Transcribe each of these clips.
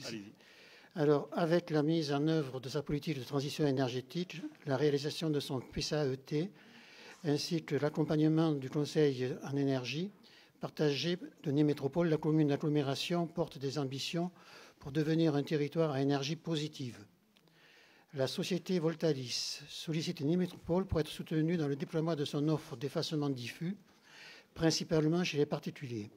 Allez-y. Alors, avec la mise en œuvre de sa politique de transition énergétique, la réalisation de son PISA-ET, ainsi que l'accompagnement du Conseil en énergie partagé de Nîmes Métropole, la commune d'agglomération porte des ambitions pour devenir un territoire à énergie positive. La société Voltalis sollicite Nîmes Métropole pour être soutenue dans le déploiement de son offre d'effacement diffus, principalement chez les particuliers.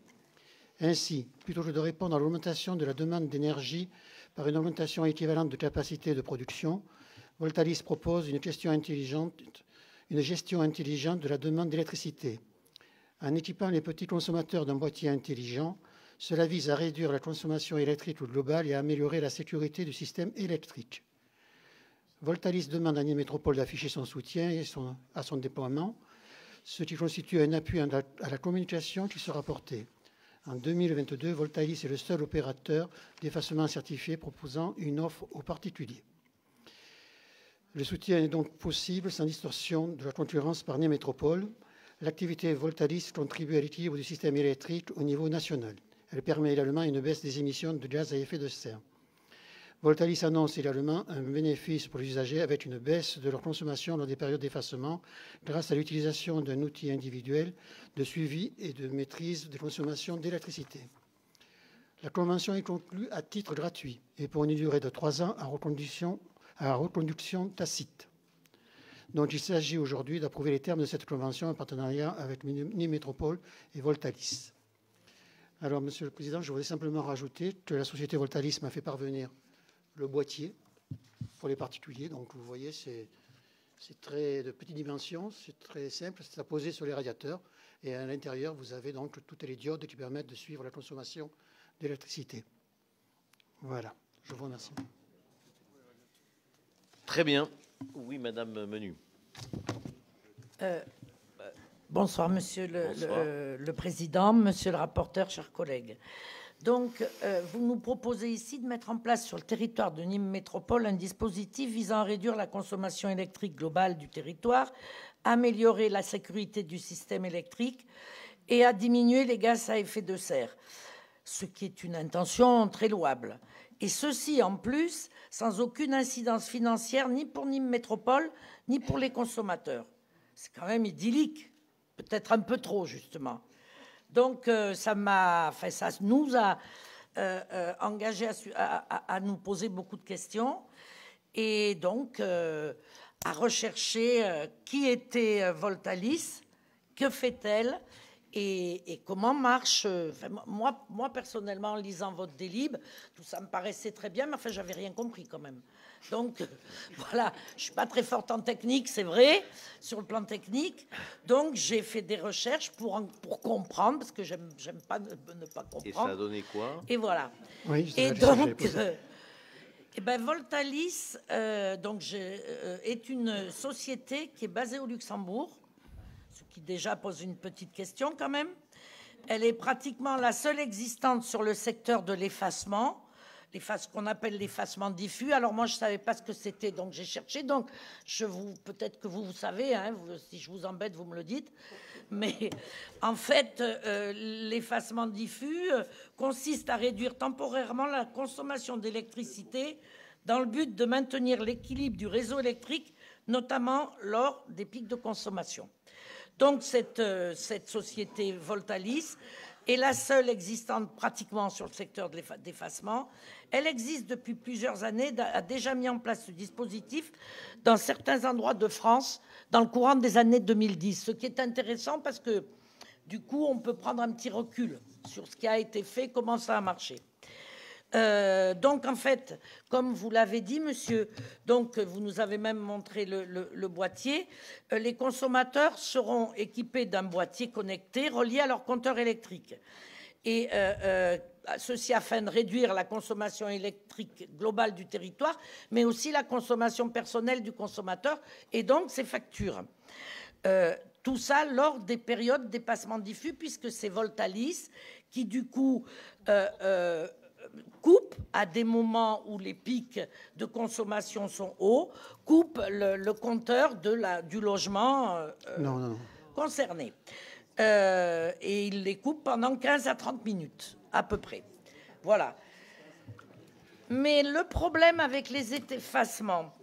Ainsi, plutôt que de répondre à l'augmentation de la demande d'énergie par une augmentation équivalente de capacité de production, Voltalis propose une gestion intelligente de la demande d'électricité. En équipant les petits consommateurs d'un boîtier intelligent, cela vise à réduire la consommation électrique globale et à améliorer la sécurité du système électrique. Voltalis demande à Nîmes Métropole d'afficher son soutien à son déploiement, ce qui constitue un appui à la communication qui sera portée. En 2022, Voltalis est le seul opérateur d'effacement certifié proposant une offre aux particuliers. Le soutien est donc possible sans distorsion de la concurrence par Nîmes Métropole. L'activité Voltalis contribue à l'équilibre du système électrique au niveau national. Elle permet également une baisse des émissions de gaz à effet de serre. Voltalis annonce également un bénéfice pour les usagers avec une baisse de leur consommation lors des périodes d'effacement grâce à l'utilisation d'un outil individuel de suivi et de maîtrise des consommations d'électricité. La convention est conclue à titre gratuit et pour une durée de 3 ans à reconduction tacite. Donc il s'agit aujourd'hui d'approuver les termes de cette convention en partenariat avec Nîmes Métropole et Voltalis. Alors, Monsieur le Président, je voudrais simplement rajouter que la société Voltalis m'a fait parvenir le boîtier pour les particuliers. Donc, vous voyez, c'est très de petite dimension, c'est très simple, c'est à poser sur les radiateurs. Et à l'intérieur, vous avez donc toutes les diodes qui permettent de suivre la consommation d'électricité. Voilà, je vous remercie. Très bien. Oui, Madame Menu. Bonsoir, Monsieur le Président, Monsieur le rapporteur, chers collègues. Donc, vous nous proposez ici de mettre en place sur le territoire de Nîmes Métropole un dispositif visant à réduire la consommation électrique globale du territoire, améliorer la sécurité du système électrique et à diminuer les gaz à effet de serre, ce qui est une intention très louable. Et ceci, en plus, sans aucune incidence financière ni pour Nîmes Métropole, ni pour les consommateurs. C'est quand même idyllique, peut-être un peu trop, justement. Donc, ça nous a engagés à nous poser beaucoup de questions et donc à rechercher qui était Voltalis, que fait-elle et comment marche. Moi, personnellement, en lisant votre délib, tout ça me paraissait très bien, mais enfin, j'avais rien compris quand même. Donc, voilà, je suis pas très forte en technique, c'est vrai, sur le plan technique. Donc, j'ai fait des recherches pour comprendre, parce que j'aime pas ne pas comprendre. Et ça a donné quoi? Et voilà. Oui, et donc, Voltalis est une société qui est basée au Luxembourg, ce qui déjà pose une petite question quand même. Elle est pratiquement la seule existante sur le secteur de l'effacement, ce qu'on appelle l'effacement diffus. Alors moi, je ne savais pas ce que c'était, donc j'ai cherché. Donc, peut-être que vous savez, hein, si je vous embête, vous me le dites. Mais en fait, l'effacement diffus consiste à réduire temporairement la consommation d'électricité dans le but de maintenir l'équilibre du réseau électrique, notamment lors des pics de consommation. Donc, cette société Voltalis est la seule existante pratiquement sur le secteur de l'effacement. Elle existe depuis plusieurs années, a déjà mis en place ce dispositif dans certains endroits de France dans le courant des années 2010. Ce qui est intéressant parce que, du coup, on peut prendre un petit recul sur ce qui a été fait, comment ça a marché. Donc, en fait, comme vous l'avez dit, monsieur, donc vous nous avez même montré le boîtier, les consommateurs seront équipés d'un boîtier connecté relié à leur compteur électrique. Et ceci afin de réduire la consommation électrique globale du territoire, mais aussi la consommation personnelle du consommateur et donc ses factures. Tout ça lors des périodes d'effacement diffus, puisque c'est Voltalis qui, du coup, coupe à des moments où les pics de consommation sont hauts, coupe le compteur du logement concerné. Et il les coupe pendant 15 à 30 minutes, à peu près. Voilà. Mais le problème avec les effacements,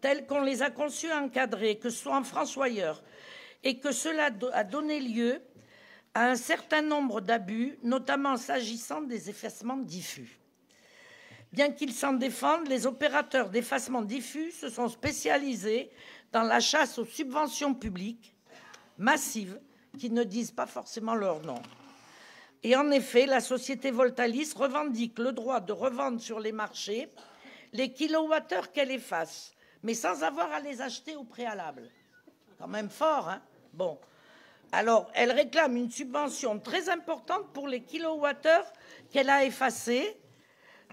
tels qu'on les a conçus et encadrés, que ce soit en France ou ailleurs, et que cela a donné lieu à un certain nombre d'abus, notamment s'agissant des effacements diffus. Bien qu'ils s'en défendent, les opérateurs d'effacement diffus se sont spécialisés dans la chasse aux subventions publiques massives qui ne disent pas forcément leur nom. Et en effet, la société Voltalis revendique le droit de revendre sur les marchés les kilowattheures qu'elle efface, mais sans avoir à les acheter au préalable. Quand même fort, hein? Bon. Alors, elle réclame une subvention très importante pour les kilowattheures qu'elle a effacés,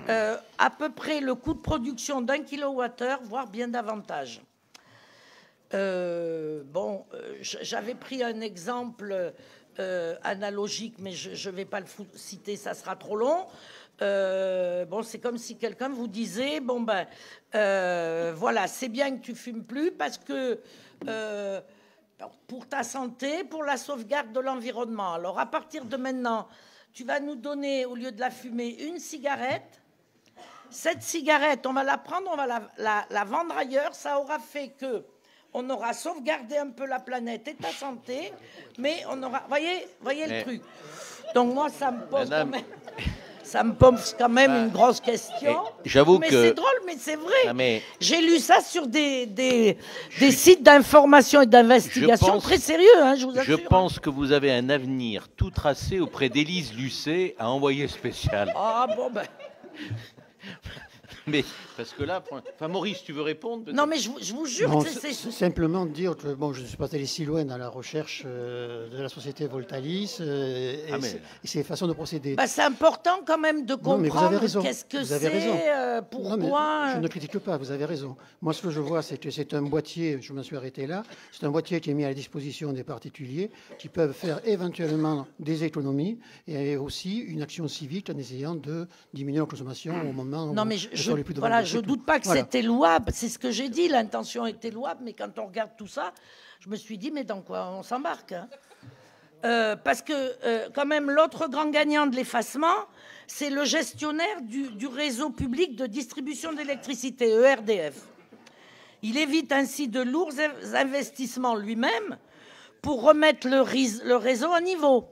à peu près le coût de production d'un kilowattheure, voire bien davantage. J'avais pris un exemple analogique, mais je ne vais pas le citer, ça sera trop long. C'est comme si quelqu'un vous disait, voilà, c'est bien que tu fumes plus parce que pour ta santé, pour la sauvegarde de l'environnement. Alors, à partir de maintenant, tu vas nous donner, au lieu de la fumer, une cigarette. Cette cigarette, on va la prendre, on va la vendre ailleurs. Ça aura fait que on aura sauvegardé un peu la planète et ta santé, mais on aura... Voyez le truc. Donc, moi, ça me pose quand même une grosse question. J'avoue mais que... c'est drôle, mais c'est vrai. J'ai lu ça sur des sites d'information et d'investigation très sérieux, hein, je vous assure. Je pense que vous avez un avenir tout tracé auprès d'Élise Lucet à envoyer spécial. Ah bon, ben... Mais parce que là, Maurice, tu veux répondre? Non, mais je vous jure non, que c'est simplement dire que je ne suis pas allé si loin dans la recherche de la société Voltalis et ses façons de procéder. C'est important quand même de comprendre qu'est-ce que c'est, pourquoi. Non, je ne critique pas, vous avez raison. Moi, ce que je vois, c'est que c'est un boîtier, je me suis arrêté là, c'est un boîtier qui est mis à la disposition des particuliers qui peuvent faire éventuellement des économies et aussi une action civique en essayant de diminuer la consommation au moment où... je ne doute pas que c'était louable, c'est ce que j'ai dit, l'intention était louable, mais quand on regarde tout ça, je me suis dit, mais dans quoi on s'embarque, hein? Parce que, quand même, l'autre grand gagnant de l'effacement, c'est le gestionnaire du réseau public de distribution d'électricité, ERDF. Il évite ainsi de lourds investissements lui-même pour remettre le réseau à niveau.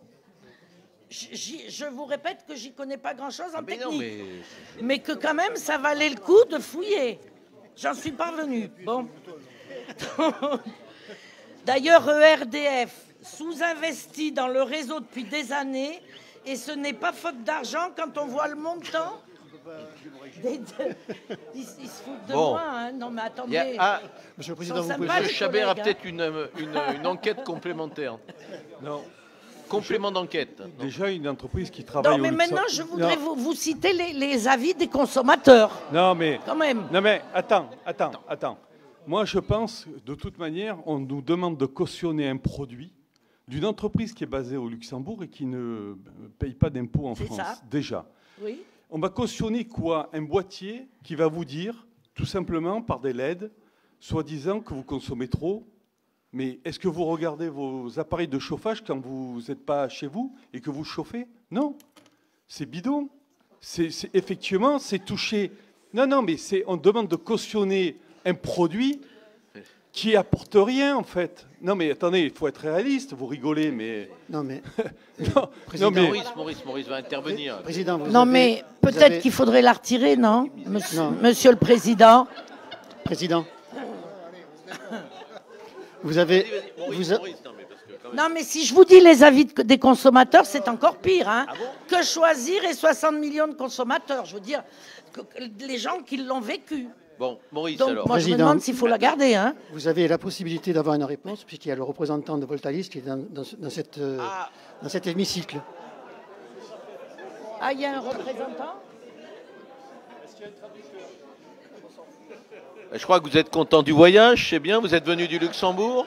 Je vous répète que j'y connais pas grand-chose en technique, mais que quand même, ça valait le coup de fouiller. J'en suis parvenu. Bon. D'ailleurs, ERDF sous-investit dans le réseau depuis des années, et ce n'est pas faute d'argent quand on voit le montant. Ils se foutent de moi, hein. Non, mais attendez. Monsieur le Président, M. Chabert a peut-être une enquête complémentaire. Non. Complément d'enquête. Déjà, une entreprise qui travaille... Non, mais maintenant, je voudrais vous citer les avis des consommateurs. Non, mais... Quand même. Non, mais attends. Moi, je pense, de toute manière, on nous demande de cautionner un produit d'une entreprise qui est basée au Luxembourg et qui ne paye pas d'impôts en France. Ça. Déjà. Oui. On va cautionner quoi? Un boîtier qui va vous dire, tout simplement, par des LED, soi-disant que vous consommez trop. Mais est-ce que vous regardez vos appareils de chauffage quand vous n'êtes pas chez vous et que vous chauffez? Non. C'est bidon. Effectivement, c'est touché. Non, mais on demande de cautionner un produit qui apporte rien, en fait. Non, mais attendez, il faut être réaliste. Vous rigolez, mais... Non, mais... non, mais... Maurice va intervenir. Président, mais peut-être qu'il faudrait la retirer, non, Monsieur le Président. Président. Vous avez... Non, mais si je vous dis les avis des consommateurs, c'est encore pire. Hein. Que choisir et 60 millions de consommateurs. Je veux dire, les gens qui l'ont vécu. Bon, Maurice, donc, alors. Moi, je me demande s'il faut la garder. Hein. Vous avez la possibilité d'avoir une réponse, puisqu'il y a le représentant de Voltalis qui est dans cet hémicycle. Ah, il y a un représentant? Je crois que vous êtes content du voyage, c'est bien, vous êtes venu du Luxembourg.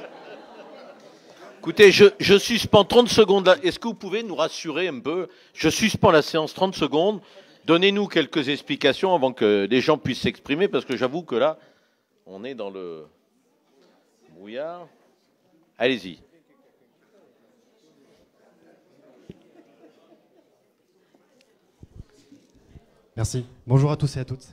Écoutez, je suspends 30 secondes. Est-ce que vous pouvez nous rassurer un peu? Je suspends la séance 30 secondes. Donnez-nous quelques explications avant que les gens puissent s'exprimer, parce que j'avoue que là, on est dans le brouillard. Allez-y. Merci. Bonjour à tous et à toutes.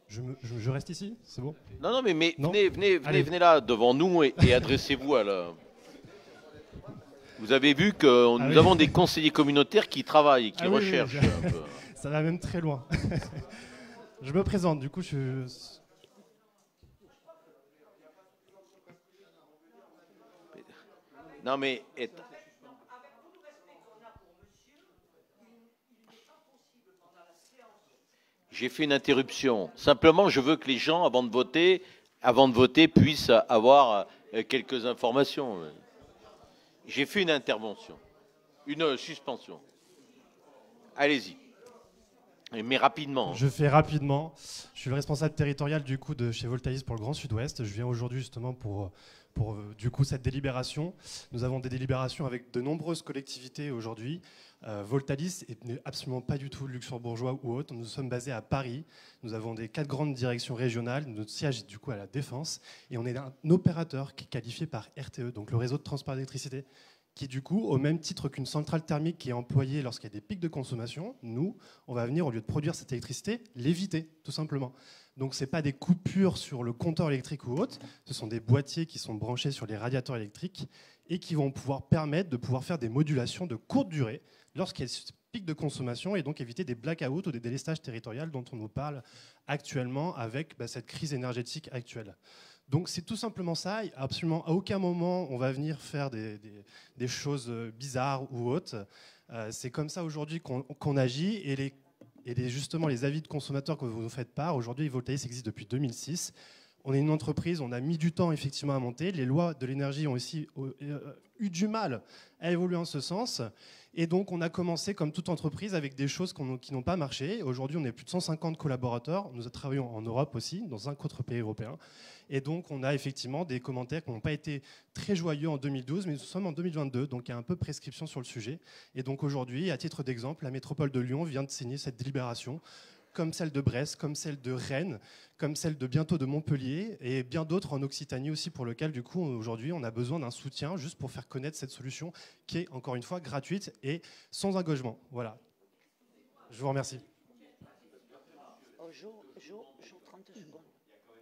Je reste ici, c'est bon? Non, mais Non, venez là devant nous et adressez-vous à la... Vous avez vu que nous avons des conseillers communautaires qui travaillent et qui recherchent un peu. Ça va même très loin. Je me présente, du coup, Non, mais... J'ai fait une interruption. Simplement, je veux que les gens, avant de voter, puissent avoir quelques informations. J'ai fait une intervention, une suspension. Allez-y. Mais rapidement. Je fais rapidement. Je suis le responsable territorial du coup de chez Voltalis pour le Grand Sud-Ouest. Je viens aujourd'hui justement pour du coup cette délibération. Nous avons des délibérations avec de nombreuses collectivités aujourd'hui. Voltalis n'est absolument pas du tout luxembourgeois ou autre. Nous sommes basés à Paris. Nous avons 4 grandes directions régionales. Notre siège est du coup à la Défense. Et on est un opérateur qui est qualifié par RTE, donc le réseau de transport d'électricité, qui du coup, au même titre qu'une centrale thermique qui est employée lorsqu'il y a des pics de consommation, nous, on va venir, au lieu de produire cette électricité, l'éviter, tout simplement. Donc ce n'est pas des coupures sur le compteur électrique ou autre, ce sont des boîtiers qui sont branchés sur les radiateurs électriques et qui vont pouvoir permettre de pouvoir faire des modulations de courte durée lorsqu'il y a des pics de consommation et donc éviter des blackouts ou des délestages territoriaux dont on nous parle actuellement avec cette crise énergétique actuelle. Donc c'est tout simplement ça. Absolument à aucun moment on va venir faire des choses bizarres ou autres. C'est comme ça aujourd'hui qu'on agit et justement les avis de consommateurs que vous nous faites part. Aujourd'hui, Voltalis existe depuis 2006. On est une entreprise, on a mis du temps effectivement à monter. Les lois de l'énergie ont aussi eu du mal à évoluer en ce sens. Et donc, on a commencé, comme toute entreprise, avec des choses qui n'ont pas marché. Aujourd'hui, on est plus de 150 collaborateurs. Nous travaillons en Europe aussi, dans 5 autres pays européens. Et donc, on a effectivement des commentaires qui n'ont pas été très joyeux en 2012, mais nous sommes en 2022, donc il y a un peu de prescription sur le sujet. Et donc, aujourd'hui, à titre d'exemple, la métropole de Lyon vient de signer cette délibération, comme celle de Brest, comme celle de Rennes, comme celle de bientôt de Montpellier, et bien d'autres en Occitanie aussi, pour lequel, du coup, aujourd'hui, on a besoin d'un soutien juste pour faire connaître cette solution qui est, encore une fois, gratuite et sans engagement. Voilà. Je vous remercie.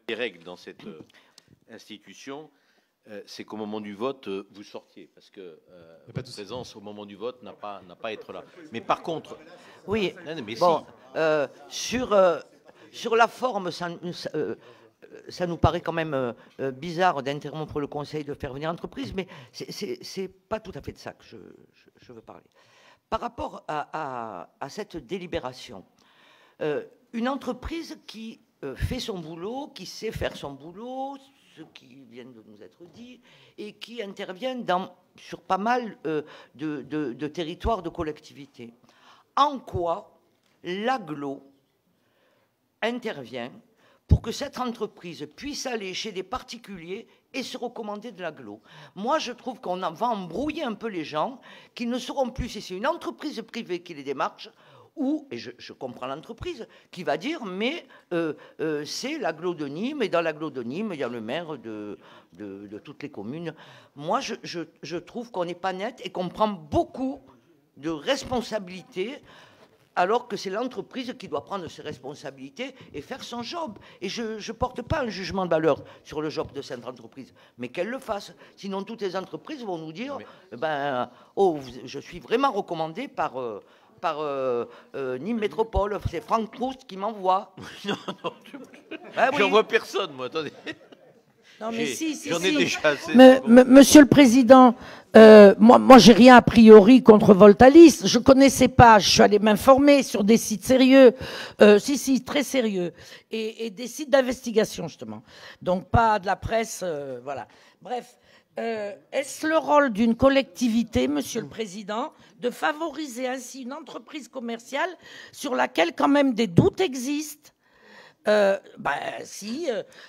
Les règles dans cette institution, c'est qu'au moment du vote, vous sortiez, parce que votre présence au moment du vote n'a pas à être là. Mais par contre... Oui, mais bon, sur la forme, ça nous paraît quand même bizarre d'interrompre le conseil de faire venir l'entreprise, mais c'est pas tout à fait de ça que je veux parler. Par rapport à cette délibération, une entreprise qui fait son boulot, qui sait faire son boulot, ce qui vient de nous être dit, et qui intervient sur pas mal de territoires, de collectivités. En quoi l'agglo intervient pour que cette entreprise puisse aller chez des particuliers et se recommander de l'agglo? Moi, je trouve qu'on va embrouiller un peu les gens, qui ne sauront plus si c'est une entreprise privée qui les démarche, ou, et je comprends l'entreprise, qui va dire, mais c'est l'agglo de Nîmes, et dans l'agglo de Nîmes, il y a le maire de toutes les communes. Moi, je trouve qu'on n'est pas net et qu'on prend beaucoup de responsabilités, alors que c'est l'entreprise qui doit prendre ses responsabilités et faire son job. Et je ne porte pas un jugement de valeur sur le job de cette entreprise, mais qu'elle le fasse. Sinon, toutes les entreprises vont nous dire, je suis vraiment recommandé par Nîmes Métropole, c'est Franck Proust qui m'envoie. Non, j'en vois personne, moi, attendez. Non, mais j'en ai déjà assez. Monsieur le Président, moi j'ai rien a priori contre Voltalis. Je connaissais pas. Je suis allé m'informer sur des sites sérieux, très sérieux, et des sites d'investigation justement. Donc pas de la presse, voilà. Bref, est-ce le rôle d'une collectivité, Monsieur le Président, de favoriser ainsi une entreprise commerciale sur laquelle quand même des doutes existent?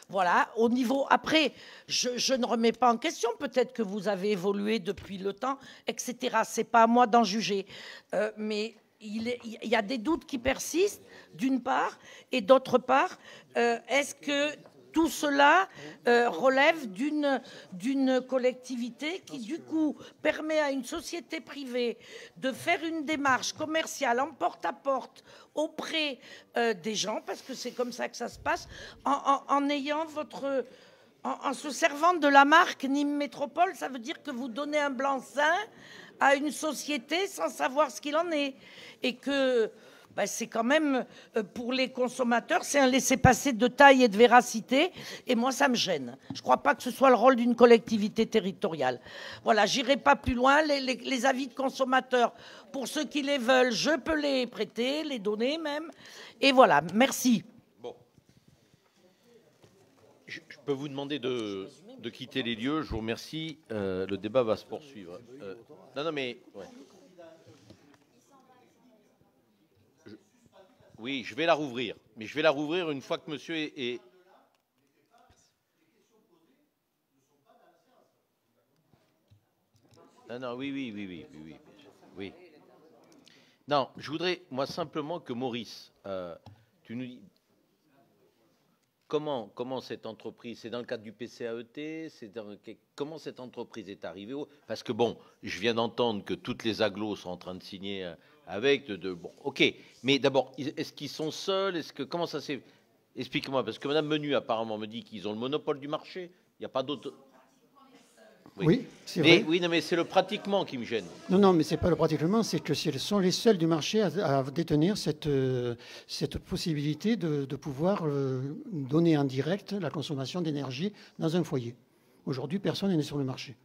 Voilà, au niveau... Après, je ne remets pas en question, peut-être que vous avez évolué depuis le temps, etc. C'est pas à moi d'en juger. Mais il y a des doutes qui persistent, d'une part, et d'autre part, est-ce que tout cela relève d'une collectivité qui, du coup, permet à une société privée de faire une démarche commerciale en porte-à-porte auprès des gens, parce que c'est comme ça que ça se passe, en ayant en se servant de la marque Nîmes Métropole. Ça veut dire que vous donnez un blanc-seing à une société sans savoir ce qu'il en est. Et que c'est quand même, pour les consommateurs, c'est un laissez-passer de taille et de véracité. Et moi, ça me gêne. Je ne crois pas que ce soit le rôle d'une collectivité territoriale. Voilà, j'irai pas plus loin. Les avis de consommateurs, pour ceux qui les veulent, je peux les prêter, les donner même. Et voilà, merci. Je peux vous demander de quitter les lieux. Je vous remercie. Le débat va se poursuivre. Non, mais... Ouais. Oui, je vais la rouvrir. Mais je vais la rouvrir une fois que monsieur est... Non, oui. Non, je voudrais, moi, simplement que Maurice, tu nous dis... Comment cette entreprise, c'est dans le cadre du PCAET, comment cette entreprise est arrivée Parce que bon, je viens d'entendre que toutes les agglos sont en train de signer avec, bon, ok. Mais d'abord, est-ce qu'ils sont seuls comment ça s'est... Explique-moi, parce que Madame Menu apparemment me dit qu'ils ont le monopole du marché. Il n'y a pas d'autre... Oui, c'est vrai. Oui, non, mais c'est le pratiquement qui me gêne. Non, mais ce n'est pas le pratiquement, c'est que ce sont les seuls du marché à détenir cette possibilité de pouvoir donner en direct la consommation d'énergie dans un foyer. Aujourd'hui, personne n'est sur le marché.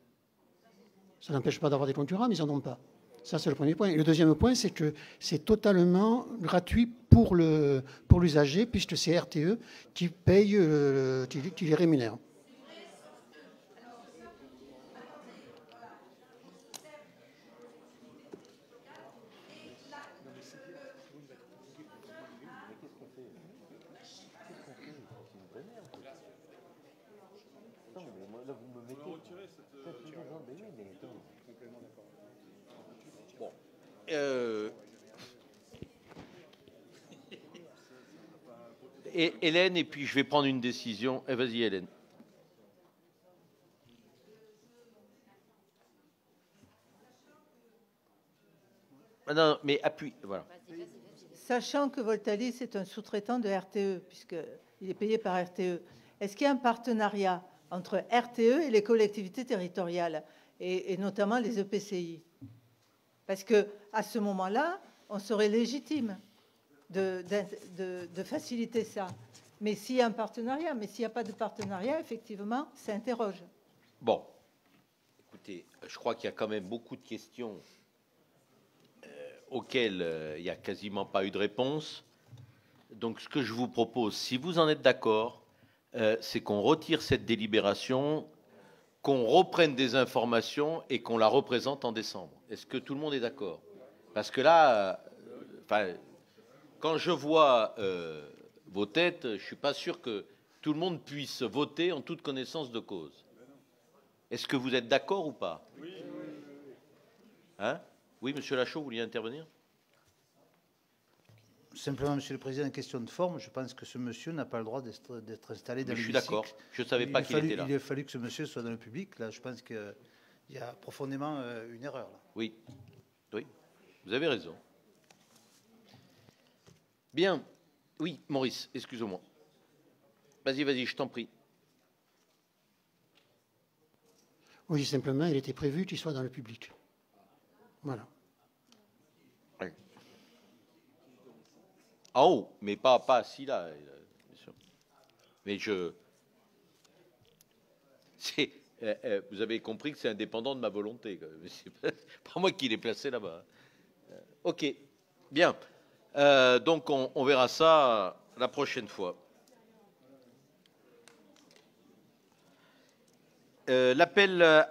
Ça n'empêche pas d'avoir des concurrents, mais ils n'en ont pas. Ça, c'est le premier point. Et le deuxième point, c'est que c'est totalement gratuit pour l'usager, puisque c'est RTE qui paye, qui les rémunère. Et Hélène, et puis je vais prendre une décision. Vas-y, Hélène. Non, mais appuie, voilà. Sachant que Voltalis est un sous-traitant de RTE, puisqu'il est payé par RTE, est-ce qu'il y a un partenariat entre RTE et les collectivités territoriales, et notamment les EPCI? Parce qu'à ce moment-là, on serait légitime de faciliter ça. Mais s'il y a un partenariat, mais s'il n'y a pas de partenariat, effectivement, ça interroge. Bon, écoutez, je crois qu'il y a quand même beaucoup de questions auxquelles il n'y a quasiment pas eu de réponse. Donc, ce que je vous propose, si vous en êtes d'accord, c'est qu'on retire cette délibération, qu'on reprenne des informations et qu'on la représente en décembre. Est-ce que tout le monde est d'accord? Parce que là, quand je vois vos têtes, je ne suis pas sûr que tout le monde puisse voter en toute connaissance de cause. Est-ce que vous êtes d'accord ou pas? Oui. Hein? Oui, Monsieur Lachaud, vous vouliez intervenir? Simplement, Monsieur le Président, une question de forme. Je pense que ce monsieur n'a pas le droit d'être installé dans le Je suis d'accord. Je ne savais pas qu'il était là. Il a fallu que ce monsieur soit dans le public. Là, je pense qu'il y a profondément une erreur. Là. Oui. Oui. Vous avez raison. Bien. Oui, Maurice, excuse-moi. Vas-y, je t'en prie. Oui, simplement, il était prévu qu'il soit dans le public. Voilà. Oui. En haut, mais pas assis là, bien sûr. Mais vous avez compris que c'est indépendant de ma volonté. C'est pas moi qui l'ai placé là-bas. Ok, bien. Donc on verra ça la prochaine fois. L'appel